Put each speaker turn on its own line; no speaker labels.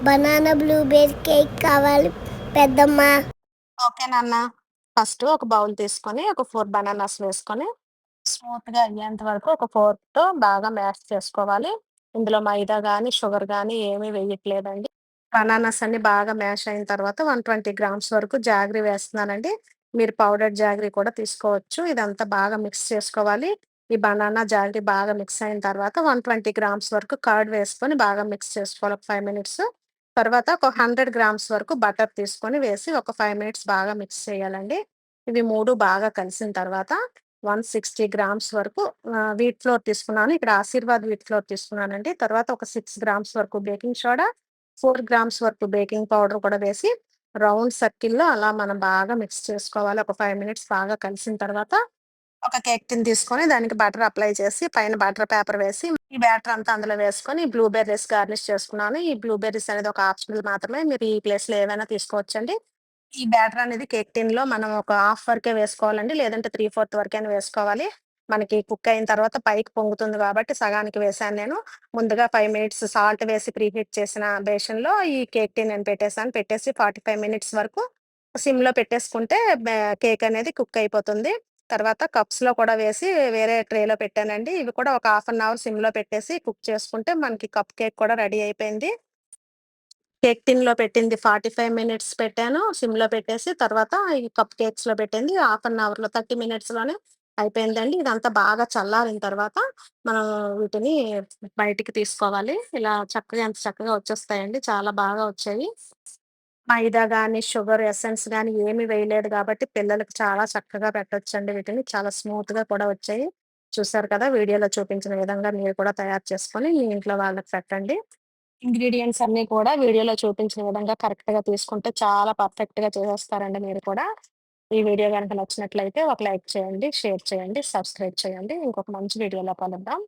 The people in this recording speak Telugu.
బనానా బ్లూబెర్రీ కేక్ కావాలి పెద్దమ్మ.
ఓకే నాన్న. ఫస్ట్ ఒక బౌల్ తీసుకొని, ఒక 4 బనానాస్ వేసుకొని, స్మూత్‌గా అయ్యేంత వరకు ఒక ఫోర్క్‌తో బాగా మ్యాష్ చేసుకోవాలి. ఇందులో మైదా గాని, షుగర్ గాని ఏమీ వేయట్లేదండి. బనానాస్ అన్నీ బాగా మ్యాష్ అయిన తర్వాత 120 గ్రామ్స్ వరకు జాగరీ వేస్తున్నానండి. మీరు పౌడర్డ్ జాగరీ కూడా తీసుకోవచ్చు. ఇదంతా బాగా మిక్స్ చేసుకోవాలి. ఈ బనానా, జాగరీ బాగా మిక్స్ అయిన తర్వాత 120 గ్రామ్స్ వరకు కర్డ్ వేసుకొని బాగా మిక్స్ చేసుకోవాలి ఒక 5 మినిట్స్. తర్వాత ఒక 100 గ్రామ్స్ వరకు బటర్ తీసుకొని వేసి ఒక 5 మినిట్స్ బాగా మిక్స్ చేయాలండి. ఇవి 3 బాగా కలిసిన తర్వాత 160 గ్రామ్స్ వరకు వీట్ ఫ్లోర్ తీసుకున్నాను. ఇక్కడ ఆశీర్వాద్ వీట్ ఫ్లోర్ తీసుకున్నానండి. తర్వాత ఒక 6 గ్రామ్స్ వరకు బేకింగ్ సోడా, 4 గ్రామ్స్ వరకు బేకింగ్ పౌడర్ కూడా వేసి రౌండ్ సర్కిల్‌లో అలా మనం బాగా మిక్స్ చేసుకోవాలి. ఒక 5 మినిట్స్ బాగా కలిసిన తర్వాత ఒక కేక్ టిన్ తీసుకొని దానికి బటర్ అప్లై చేసి పైన బటర్ పేపర్ వేసి ఈ బ్యాటర్ అంతా అందులో వేసుకొని బ్లూబెర్రీస్ గార్నిష్ చేసుకున్నాను. ఈ బ్లూబెర్రీస్ అనేది ఒక ఆప్షనల్ మాత్రమే. మీరు ఈ ప్లేస్‌లో ఏవైనా తీసుకోవచ్చండి. ఈ బ్యాటర్ అనేది కేక్ టిన్‌లో మనం ఒక హాఫ్ వరకే వేసుకోవాలండి. లేదంటే 3/4 వరకైనా వేసుకోవాలి. మనకి కుక్ అయిన తర్వాత పైకి పొంగుతుంది కాబట్టి సగానికి వేశాను నేను. ముందుగా 5 మినిట్స్ సాల్ట్ వేసి ప్రీహీట్ చేసిన బేషన్‌లో ఈ కేక్ టిన్ నేను పెట్టేసాను. పెట్టేసి 45 మినిట్స్ వరకు సిమ్‌లో పెట్టేసుకుంటే కేక్ అనేది కుక్ అయిపోతుంది. తర్వాత కప్స్‌లో కూడా వేసి వేరే ట్రేలో పెట్టానండి. ఇవి కూడా ఒక హాఫ్ అన్ అవర్ సిమ్‌లో పెట్టేసి కుక్ చేసుకుంటే మనకి కప్ కేక్ కూడా రెడీ అయిపోయింది. కేక్ టిన్‌లో పెట్టింది 45 మినిట్స్ పెట్టాను. సిమ్‌లో పెట్టేసి తర్వాత ఈ కప్ కేక్స్‌లో పెట్టింది హాఫ్ అన్ అవర్‌లో 30 మినిట్స్‌లోనే అయిపోయిందండి. ఇదంతా బాగా చల్లారిన తర్వాత మనం వీటిని బయటికి తీసుకోవాలి. ఇలా చక్కగా ఎంత చక్కగా వచ్చేస్తాయండి. చాలా బాగా వచ్చాయి. మైదా గాని, షుగర్ ఎసెన్స్ గాని ఏమి వేయలేదు గాబట్టి పిల్లలకి చాలా చక్కగా పెట్టొచ్చండి వీటిని. చాలా స్మూత్‌గా కూడా వచ్చాయి. చూసారు కదా! వీడియోలో చూపించిన విధంగా మీరు కూడా తయారు చేసుకొని మీ ఇంట్లో వాళ్ళకి పెట్టండి. ఇంగ్రీడియెంట్స్ అన్నీ కూడా వీడియోలో చూపించిన విధంగా కరెక్ట్‌గా తీసుకుంటే చాలా పర్ఫెక్ట్‌గా చేసేస్తారండి మీరు కూడా. ఈ వీడియో గనుక నచ్చినట్లయితే ఒక లైక్ చేయండి, షేర్ చేయండి, సబ్స్క్రైబ్ చేయండి. ఇంకొక మంచి వీడియోలో కలుద్దాం.